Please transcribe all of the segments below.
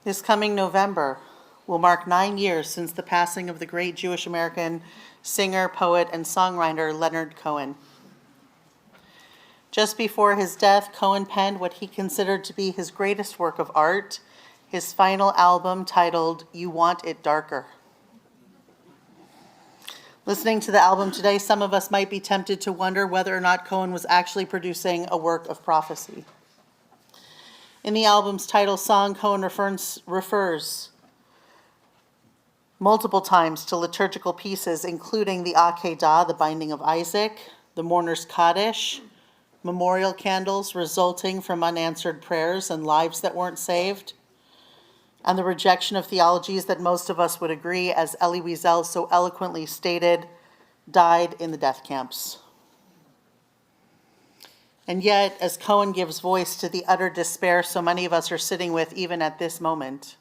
This coming November will mark 9 years since the passing of the great Jewish American singer, poet, and songwriter Leonard Cohen. Just before his death, Cohen penned what he considered to be his greatest work of art, his final album titled You Want It Darker. Listening to the album today, some of us might be tempted to wonder whether or not Cohen was actually producing a work of prophecy. In the album's title song, Cohen refers multiple times to liturgical pieces, including the Akedah, the binding of Isaac, the mourner's Kaddish, memorial candles resulting from unanswered prayers and lives that weren't saved, and the rejection of theologies that most of us would agree, as Elie Wiesel so eloquently stated, died in the death camps. And yet, as Cohen gives voice to the utter despair so many of us are sitting with even at this moment,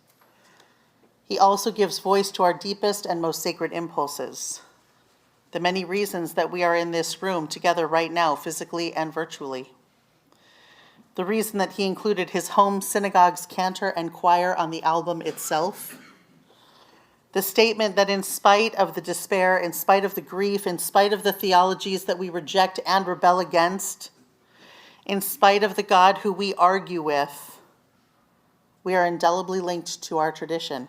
he also gives voice to our deepest and most sacred impulses, the many reasons that we are in this room together right now, physically and virtually. The reason that he included his home synagogue's cantor and choir on the album itself. The statement that in spite of the despair, in spite of the grief, in spite of the theologies that we reject and rebel against, in spite of the God who we argue with, we are indelibly linked to our tradition.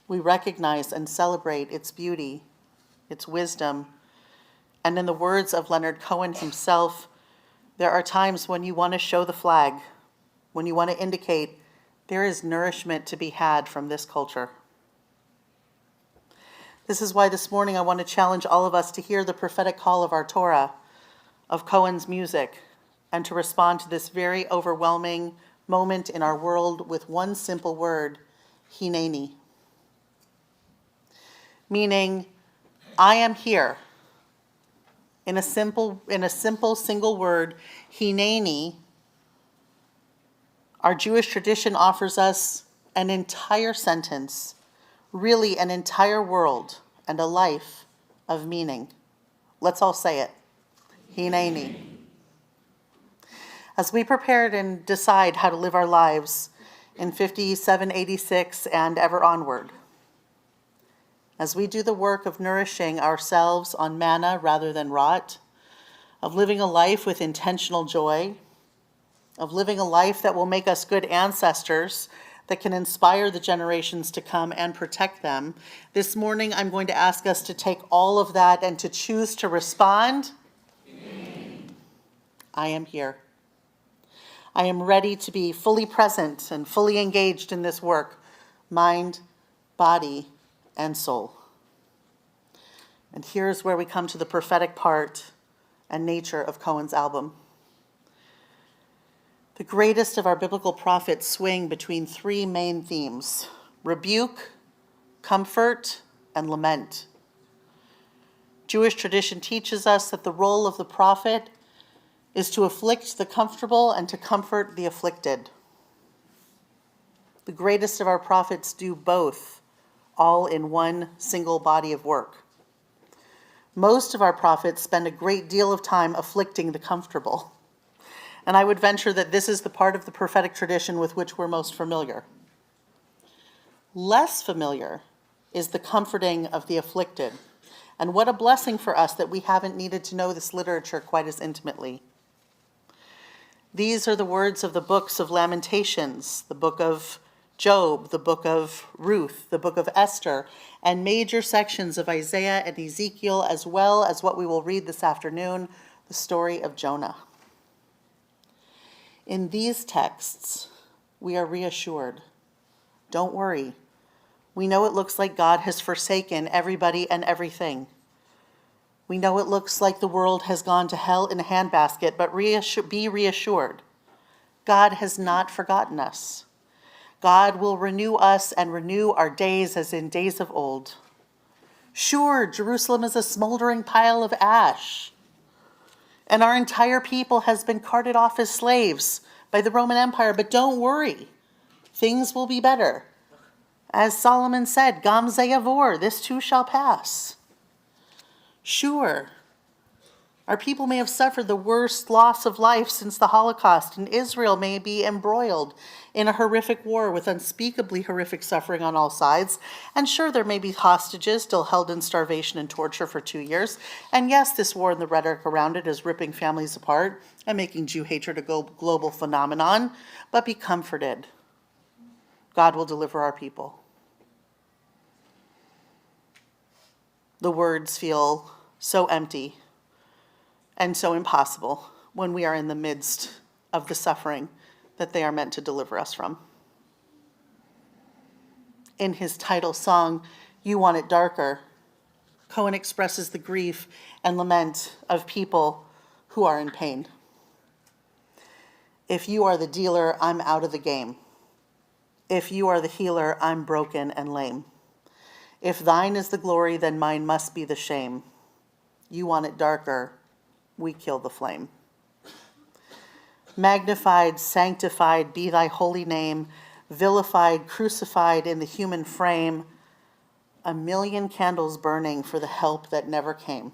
We recognize and celebrate its beauty, its wisdom, and in the words of Leonard Cohen himself, there are times when you want to show the flag, when you want to indicate there is nourishment to be had from this culture. This is why this morning I want to challenge all of us to hear the prophetic call of our Torah, of Cohen's music, and to respond to this very overwhelming moment in our world with one simple word, hineni. Meaning, I am here. In a simple single word, hineni, our Jewish tradition offers us an entire sentence, really an entire world and a life of meaning. Let's all say it. Hineni. As we prepare and decide how to live our lives in 5786 and ever onward, as we do the work of nourishing ourselves on manna rather than rot, of living a life with intentional joy, of living a life that will make us good ancestors that can inspire the generations to come and protect them, this morning I'm going to ask us to take all of that and to choose to respond. I am here. I am ready to be fully present and fully engaged in this work, mind, body, and soul. And here's where we come to the prophetic part and nature of Cohen's album. The greatest of our biblical prophets swing between three main themes: rebuke, comfort, and lament. Jewish tradition teaches us that the role of the prophet is to afflict the comfortable and to comfort the afflicted. The greatest of our prophets do both, all in one single body of work. Most of our prophets spend a great deal of time afflicting the comfortable, and I would venture that this is the part of the prophetic tradition with which we're most familiar. Less familiar is the comforting of the afflicted, and what a blessing for us that we haven't needed to know this literature quite as intimately. These are the words of the books of Lamentations, the book of Job, the book of Ruth, the book of Esther, and major sections of Isaiah and Ezekiel, as well as what we will read this afternoon, the story of Jonah. In these texts, we are reassured. Don't worry. We know it looks like God has forsaken everybody and everything. We know it looks like the world has gone to hell in a handbasket, but be reassured. God has not forgotten us. God will renew us and renew our days as in days of old. Sure, Jerusalem is a smoldering pile of ash, and our entire people has been carted off as slaves by the Roman Empire, but don't worry, things will be better. As Solomon said, Gam ze yavor, this too shall pass. Sure, Our people may have suffered the worst loss of life since the Holocaust, and Israel may be embroiled in a horrific war with unspeakably horrific suffering on all sides. And sure, there may be hostages still held in starvation and torture for 2 years. And yes, this war and the rhetoric around it is ripping families apart and making Jew hatred a global phenomenon. But be comforted. God will deliver our people. The words feel so empty and so impossible when we are in the midst of the suffering that they are meant to deliver us from. In his title song, You Want It Darker, Cohen expresses the grief and lament of people who are in pain. If you are the dealer, I'm out of the game. If you are the healer, I'm broken and lame. If thine is the glory, then mine must be the shame. You want it darker, we kill the flame. Magnified, sanctified be thy holy name, vilified, crucified in the human frame, a million candles burning for the help that never came.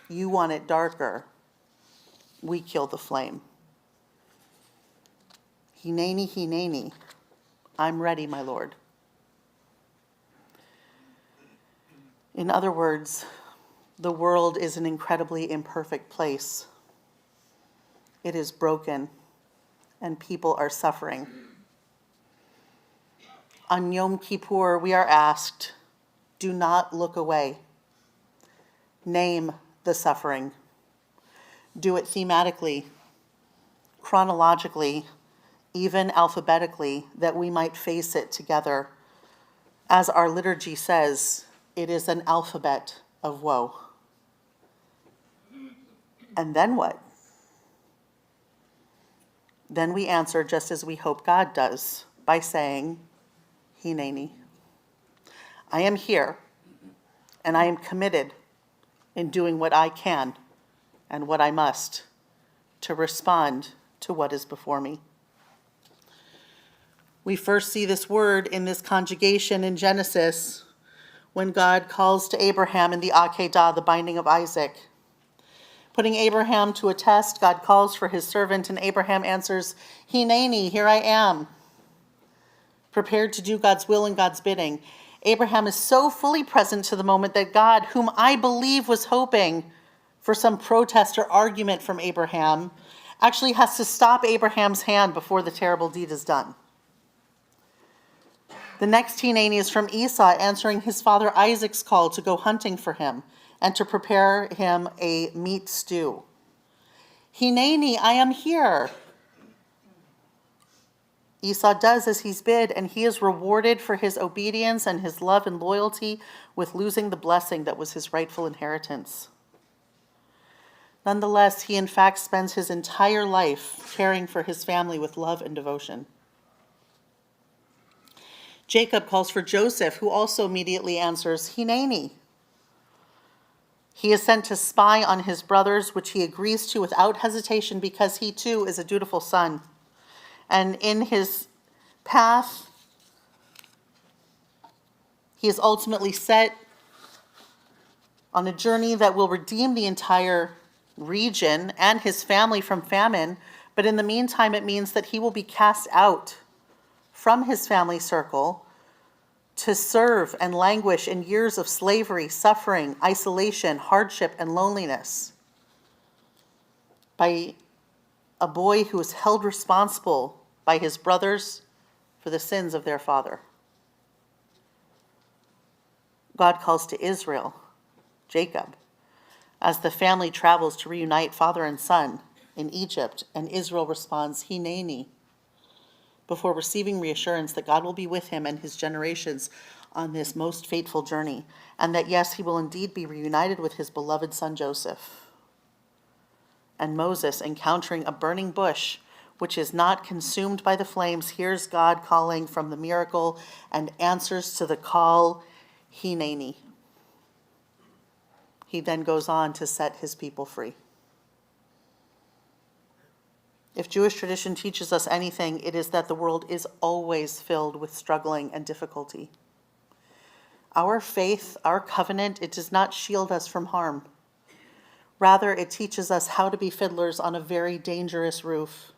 You want it darker, we kill the flame. Hineni, hineni, I'm ready, my Lord. In other words, the world is an incredibly imperfect place. It is broken, and people are suffering. On Yom Kippur, we are asked, do not look away. Name the suffering. Do it thematically, chronologically, even alphabetically, that we might face it together. As our liturgy says, it is an alphabet of woe. And then what? Then we answer just as we hope God does, by saying, Hineni. I am here, and I am committed in doing what I can and what I must to respond to what is before me. We first see this word in this conjugation in Genesis when God calls to Abraham in the Akedah, the binding of Isaac. Putting Abraham to a test, God calls for his servant, and Abraham answers, Hineni, here I am, prepared to do God's will and God's bidding. Abraham is so fully present to the moment that God, whom I believe was hoping for some protest or argument from Abraham, actually has to stop Abraham's hand before the terrible deed is done. The next Hineni is from Esau, answering his father Isaac's call to go hunting for him and to prepare him a meat stew. Hineni, I am here. Esau does as he's bid, and he is rewarded for his obedience and his love and loyalty with losing the blessing that was his rightful inheritance. Nonetheless, he in fact spends his entire life caring for his family with love and devotion. Jacob calls for Joseph, who also immediately answers, Hineni. He is sent to spy on his brothers, which he agrees to without hesitation because he too is a dutiful son. And in his path, he is ultimately set on a journey that will redeem the entire region and his family from famine. But in the meantime, it means that he will be cast out from his family circle to serve and languish in years of slavery, suffering, isolation, hardship, and loneliness by a boy who is held responsible by his brothers for the sins of their father. God calls to Israel, Jacob, as the family travels to reunite father and son in Egypt, and Israel responds, Hineni, before receiving reassurance that God will be with him and his generations on this most fateful journey, and that yes, he will indeed be reunited with his beloved son Joseph. And Moses, encountering a burning bush, which is not consumed by the flames, hears God calling from the miracle and answers to the call, Hineni. He then goes on to set his people free. If Jewish tradition teaches us anything, it is that the world is always filled with struggling and difficulty. Our faith, our covenant, it does not shield us from harm. Rather, it teaches us how to be fiddlers on a very dangerous roof.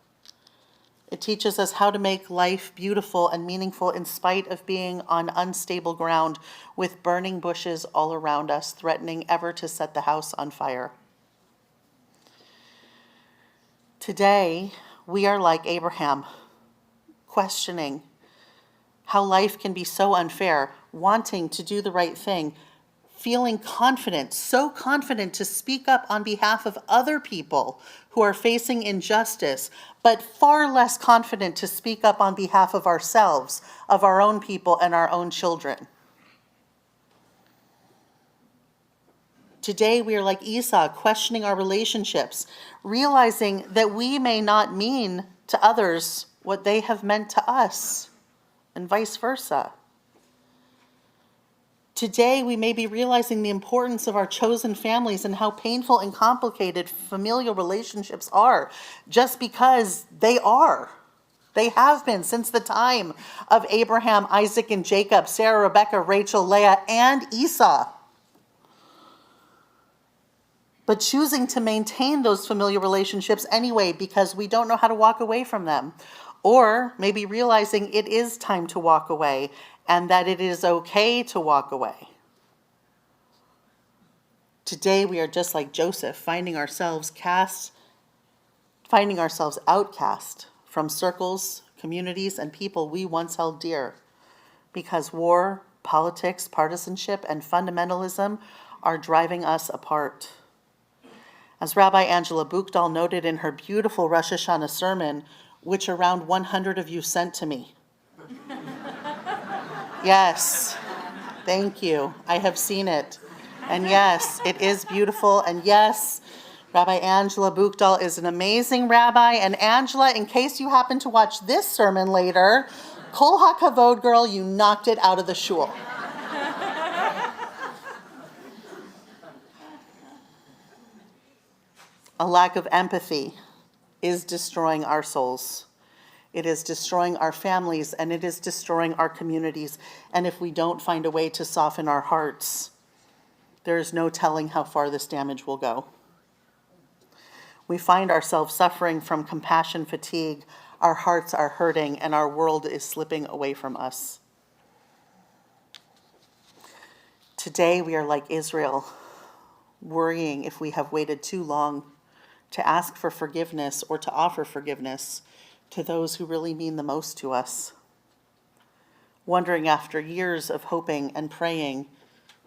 It teaches us how to make life beautiful and meaningful in spite of being on unstable ground with burning bushes all around us, threatening ever to set the house on fire. Today, we are like Abraham, questioning how life can be so unfair, wanting to do the right thing, feeling confident, so confident to speak up on behalf of other people who are facing injustice, but far less confident to speak up on behalf of ourselves, of our own people and our own children. Today, we are like Esau, questioning our relationships, realizing that we may not mean to others what they have meant to us, and vice versa. Today, we may be realizing the importance of our chosen families and how painful and complicated familial relationships are, just because they are. They have been since the time of Abraham, Isaac, and Jacob, Sarah, Rebecca, Rachel, Leah, and Esau. But choosing to maintain those familial relationships anyway because we don't know how to walk away from them. Or maybe realizing it is time to walk away and that it is okay to walk away. Today we are just like Joseph, finding ourselves outcast from circles, communities, and people we once held dear, because war, politics, partisanship, and fundamentalism are driving us apart. As Rabbi Angela Buchdahl noted in her beautiful Rosh Hashanah sermon, which around 100 of you sent to me. Yes, thank you. I have seen it. And yes, it is beautiful. And yes, Rabbi Angela Buchdahl is an amazing rabbi. And Angela, in case you happen to watch this sermon later, Kol HaKavod, girl, you knocked it out of the shul. A lack of empathy is destroying our souls. It is destroying our families, and it is destroying our communities. And if we don't find a way to soften our hearts, there is no telling how far this damage will go. We find ourselves suffering from compassion fatigue. Our hearts are hurting, and our world is slipping away from us. Today, we are like Israel, worrying if we have waited too long to ask for forgiveness or to offer forgiveness to those who really mean the most to us. Wondering after years of hoping and praying,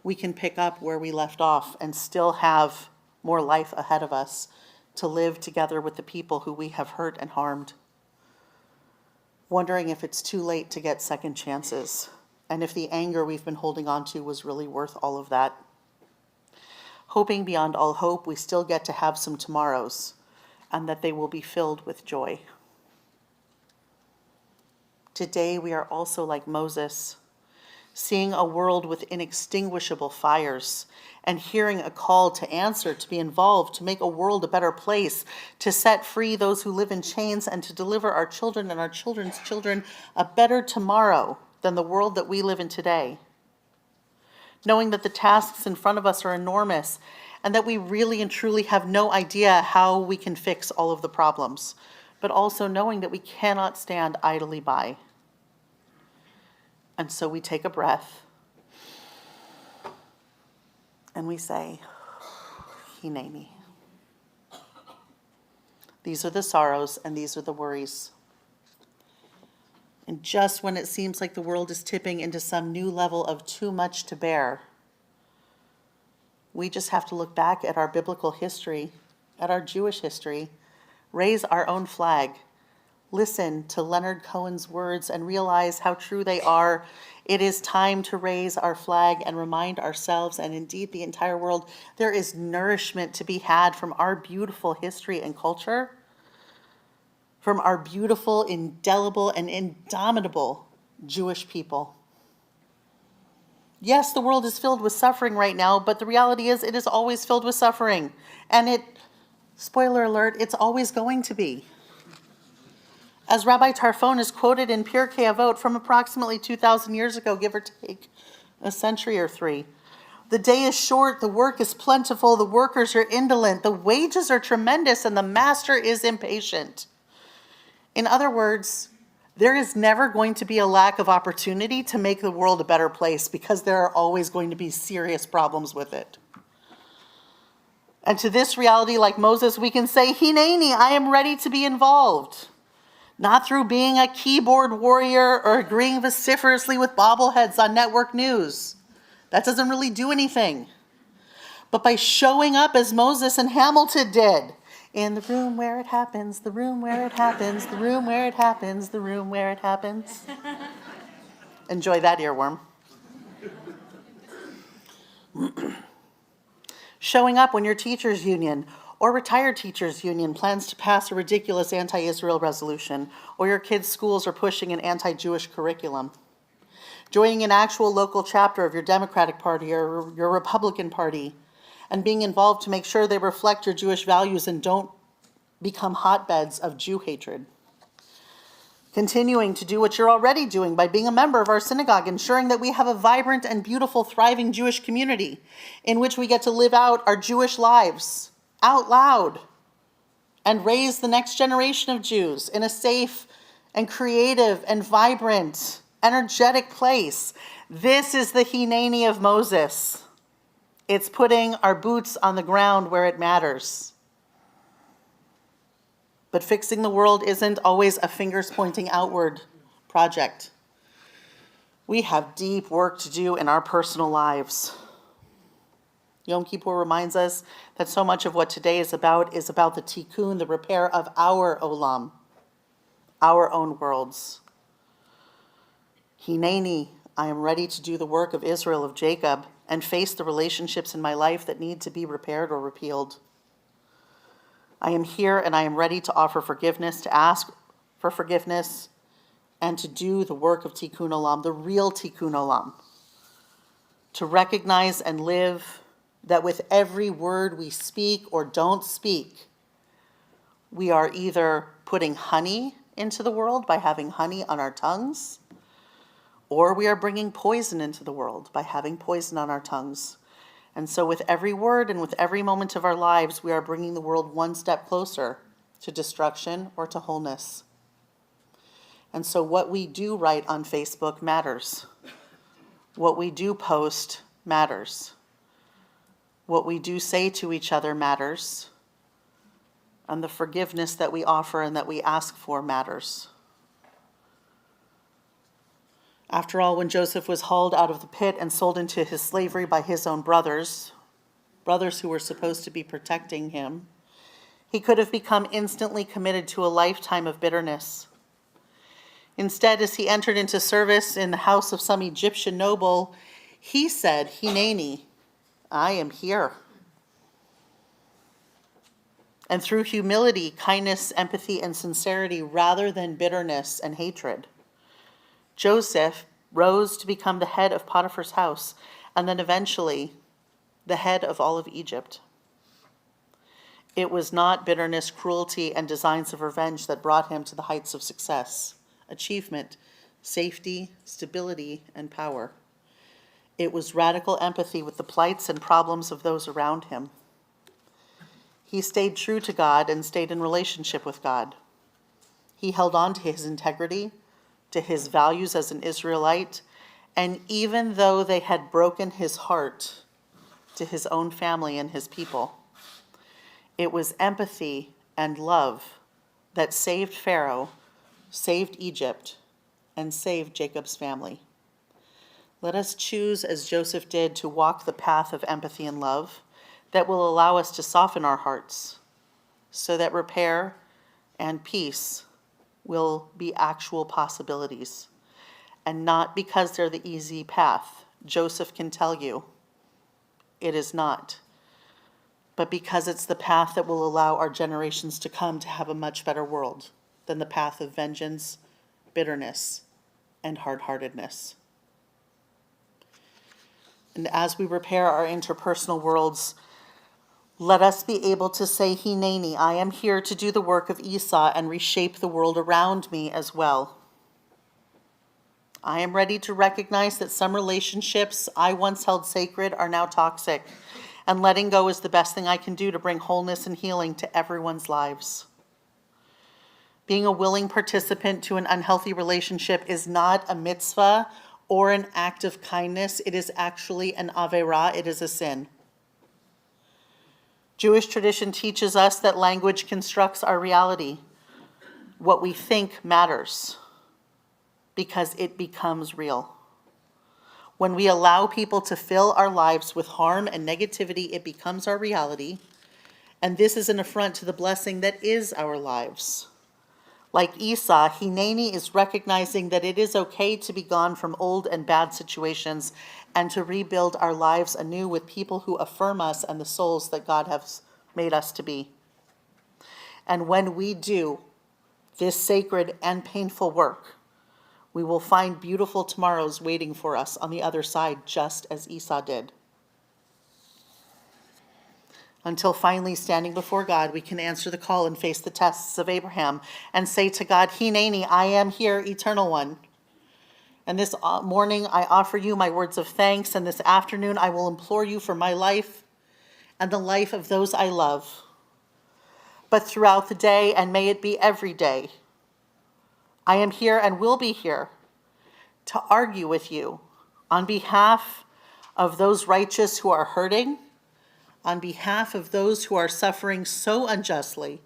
we can pick up where we left off and still have more life ahead of us to live together with the people who we have hurt and harmed. Wondering if it's too late to get second chances, and if the anger we've been holding on to was really worth all of that. Hoping beyond all hope we still get to have some tomorrows, and that they will be filled with joy. Today we are also like Moses, seeing a world with inextinguishable fires and hearing a call to answer, to be involved, to make a world a better place, to set free those who live in chains, and to deliver our children and our children's children a better tomorrow than the world that we live in today. Knowing that the tasks in front of us are enormous and that we really and truly have no idea how we can fix all of the problems, but also knowing that we cannot stand idly by. And so we take a breath and we say, Hineni. These are the sorrows and these are the worries. And just when it seems like the world is tipping into some new level of too much to bear, we just have to look back at our biblical history, at our Jewish history, raise our own flag, listen to Leonard Cohen's words and realize how true they are. It is time to raise our flag and remind ourselves, and indeed the entire world, there is nourishment to be had from our beautiful history and culture, from our beautiful, indelible, and indomitable Jewish people. Yes, the world is filled with suffering right now, but the reality is it is always filled with suffering. And spoiler alert, it's always going to be. As Rabbi Tarfon is quoted in Pirkei Avot from approximately 2,000 years ago, give or take a century or three, The day is short, the work is plentiful, the workers are indolent, the wages are tremendous, and the master is impatient. In other words, there is never going to be a lack of opportunity to make the world a better place because there are always going to be serious problems with it. And to this reality, like Moses, we can say, Hineni, I am ready to be involved. Not through being a keyboard warrior or agreeing vociferously with bobbleheads on network news. That doesn't really do anything. But by showing up as Moses and Hamilton did, in the room where it happens, the room where it happens, the room where it happens, the room where it happens. Enjoy that earworm. Showing up when your teachers' union or retired teachers' union plans to pass a ridiculous anti-Israel resolution, or your kids' schools are pushing an anti-Jewish curriculum. Joining an actual local chapter of your Democratic Party or your Republican Party, and being involved to make sure they reflect your Jewish values and don't become hotbeds of Jew hatred. Continuing to do what you're already doing by being a member of our synagogue, ensuring that we have a vibrant and beautiful, thriving Jewish community in which we get to live out our Jewish lives out loud and raise the next generation of Jews in a safe and creative and vibrant, energetic place. This is the Hineni of Moses. It's putting our boots on the ground where it matters. But fixing the world isn't always a fingers pointing outward project. We have deep work to do in our personal lives. Yom Kippur reminds us that so much of what today is about the tikkun, the repair of our olam, our own worlds. Hineni, I am ready to do the work of Israel, of Jacob, and face the relationships in my life that need to be repaired or repealed. I am here and I am ready to offer forgiveness, to ask for forgiveness, and to do the work of tikkun olam, the real tikkun olam. To recognize and live that with every word we speak or don't speak, we are either putting honey into the world by having honey on our tongues, or we are bringing poison into the world by having poison on our tongues. And so with every word and with every moment of our lives, we are bringing the world one step closer to destruction or to wholeness. And so what we do write on Facebook matters. What we do post matters. What we do say to each other matters. And the forgiveness that we offer and that we ask for matters. After all, when Joseph was hauled out of the pit and sold into his slavery by his own brothers who were supposed to be protecting him, he could have become instantly committed to a lifetime of bitterness. Instead, as he entered into service in the house of some Egyptian noble, he said, Hineni, I am here. And through humility, kindness, empathy, and sincerity, rather than bitterness and hatred, Joseph rose to become the head of Potiphar's house, and then eventually the head of all of Egypt. It was not bitterness, cruelty, and designs of revenge that brought him to the heights of success, achievement, safety, stability, and power. It was radical empathy with the plights and problems of those around him. He stayed true to God and stayed in relationship with God. He held on to his integrity, to his values as an Israelite, and even though they had broken his heart to his own family and his people, it was empathy and love that saved Pharaoh, saved Egypt, and saved Jacob's family. Let us choose, as Joseph did, to walk the path of empathy and love that will allow us to soften our hearts so that repair and peace will be actual possibilities. And not because they're the easy path. Joseph can tell you it is not. But because it's the path that will allow our generations to come to have a much better world than the path of vengeance, bitterness, and hard-heartedness. And as we repair our interpersonal worlds, let us be able to say, Hineni, I am here to do the work of Esau and reshape the world around me as well. I am ready to recognize that some relationships I once held sacred are now toxic, and letting go is the best thing I can do to bring wholeness and healing to everyone's lives. Being a willing participant to an unhealthy relationship is not a mitzvah or an act of kindness. It is actually an averah. It is a sin. Jewish tradition teaches us that language constructs our reality. What we think matters because it becomes real. When we allow people to fill our lives with harm and negativity, it becomes our reality. And this is an affront to the blessing that is our lives. Like Esau, Hineni is recognizing that it is okay to be gone from old and bad situations and to rebuild our lives anew with people who affirm us and the souls that God has made us to be. And when we do this sacred and painful work, we will find beautiful tomorrows waiting for us on the other side, just as Esau did. Until finally standing before God, we can answer the call and face the tests of Abraham and say to God, Hineni, I am here, Eternal One. And this morning I offer you my words of thanks, and this afternoon I will implore you for my life and the life of those I love. But throughout the day, and may it be every day, I am here and will be here to argue with you on behalf of those righteous who are hurting, on behalf of those who are suffering so unjustly,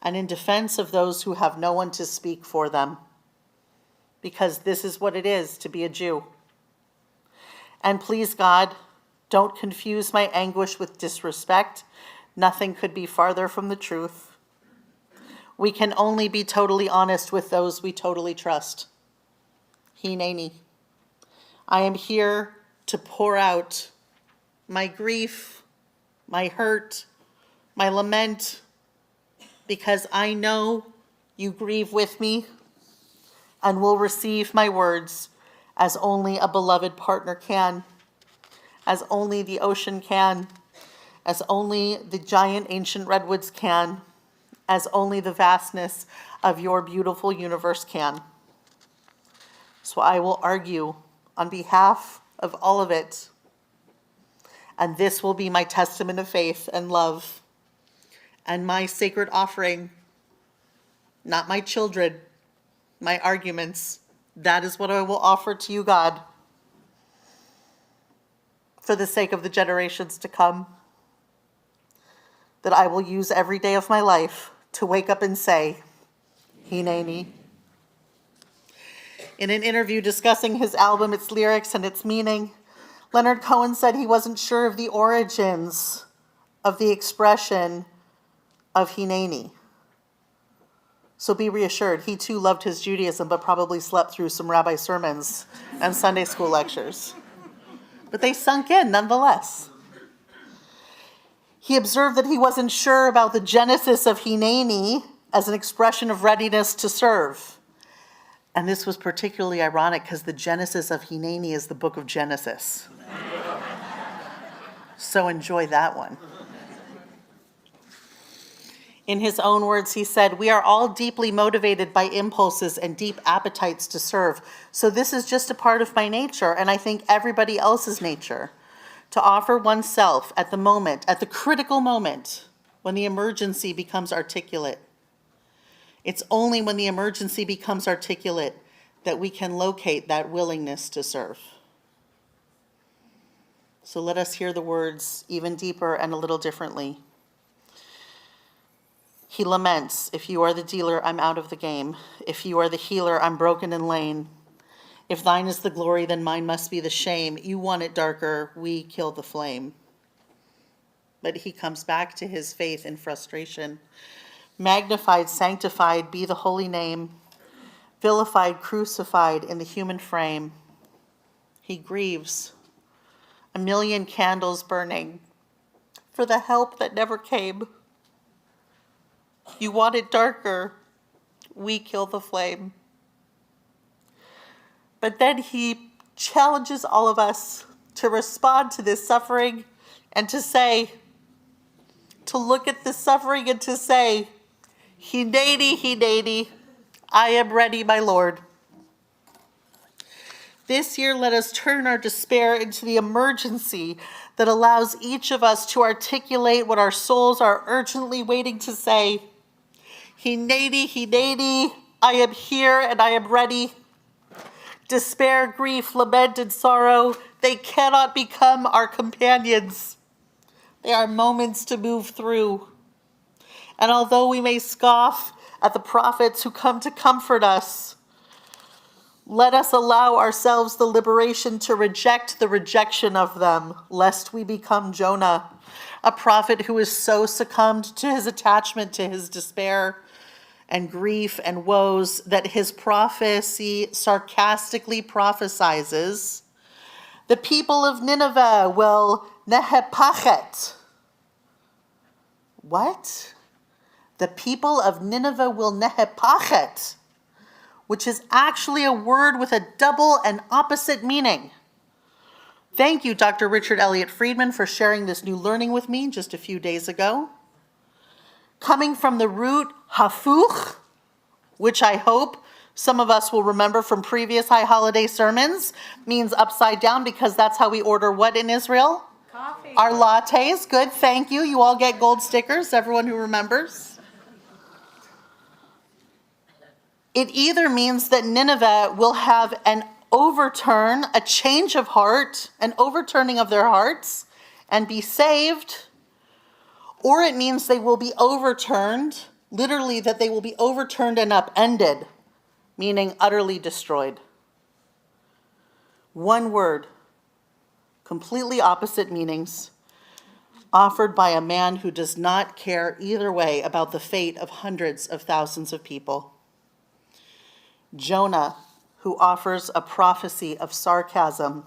and in defense of those who have no one to speak for them. Because this is what it is to be a Jew. And please, God, don't confuse my anguish with disrespect. Nothing could be farther from the truth. We can only be totally honest with those we totally trust. Hineni, I am here to pour out my grief, my hurt, my lament, because I know you grieve with me and will receive my words as only a beloved partner can, as only the ocean can, as only the giant ancient redwoods can, as only the vastness of your beautiful universe can. So I will argue on behalf of all of it. And this will be my testament of faith and love and my sacred offering, not my children, my arguments. That is what I will offer to you, God, for the sake of the generations to come, that I will use every day of my life to wake up and say, Hineni. In an interview discussing his album, its lyrics, and its meaning, Leonard Cohen said he wasn't sure of the origins of the expression of Hineni. So be reassured, he too loved his Judaism, but probably slept through some rabbi sermons and Sunday school lectures. But they sunk in nonetheless. He observed that he wasn't sure about the genesis of Hineni as an expression of readiness to serve. And this was particularly ironic because the genesis of Hineni is the book of Genesis. So enjoy that one. In his own words, he said, we are all deeply motivated by impulses and deep appetites to serve. So this is just a part of my nature, and I think everybody else's nature, to offer oneself at the moment, at the critical moment, when the emergency becomes articulate. It's only when the emergency becomes articulate that we can locate that willingness to serve. So let us hear the words even deeper and a little differently. He laments, if you are the dealer, I'm out of the game. If you are the healer, I'm broken and lame. If thine is the glory, then mine must be the shame. You want it darker, we kill the flame. But he comes back to his faith in frustration. Magnified, sanctified be the holy name. Vilified, crucified in the human frame. He grieves, a million candles burning for the help that never came. You want it darker, we kill the flame. But then he challenges all of us to respond to this suffering and to say, to look at the suffering and to say, Hineni, Hineni, I am ready, my Lord. This year, let us turn our despair into the emergency that allows each of us to articulate what our souls are urgently waiting to say. Hineni, Hineni, I am here and I am ready. Despair, grief, lament, and sorrow, they cannot become our companions. They are moments to move through. And although we may scoff at the prophets who come to comfort us, let us allow ourselves the liberation to reject the rejection of them, lest we become Jonah, a prophet who is so succumbed to his attachment to his despair and grief and woes that his prophecy sarcastically prophesizes, the people of Nineveh will nehepachet. What? The people of Nineveh will nehepachet, which is actually a word with a double and opposite meaning. Thank you, Dr. Richard Elliott Friedman, for sharing this new learning with me just a few days ago. Coming from the root hafuch, which I hope some of us will remember from previous high holiday sermons, means upside down, because that's how we order what in Israel? Coffee. Our lattes. Good, thank you. You all get gold stickers, everyone who remembers. It either means that Nineveh will have an overturn, a change of heart, an overturning of their hearts, and be saved, or it means they will be overturned, literally that they will be overturned and upended, meaning utterly destroyed. One word, completely opposite meanings, offered by a man who does not care either way about the fate of hundreds of thousands of people. Jonah, who offers a prophecy of sarcasm.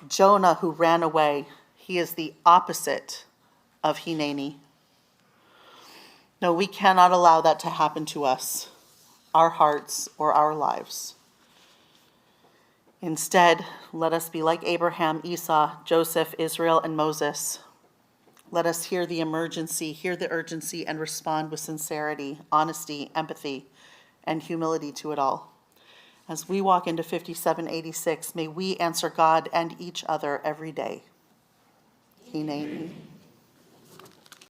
Jonah, who ran away. He is the opposite of Hineni. No, we cannot allow that to happen to us, our hearts, or our lives. Instead, let us be like Abraham, Esau, Joseph, Israel, and Moses. Let us hear the emergency, hear the urgency, and respond with sincerity, honesty, empathy, and humility to it all. As we walk into 5786, may we answer God and each other every day. Hineni.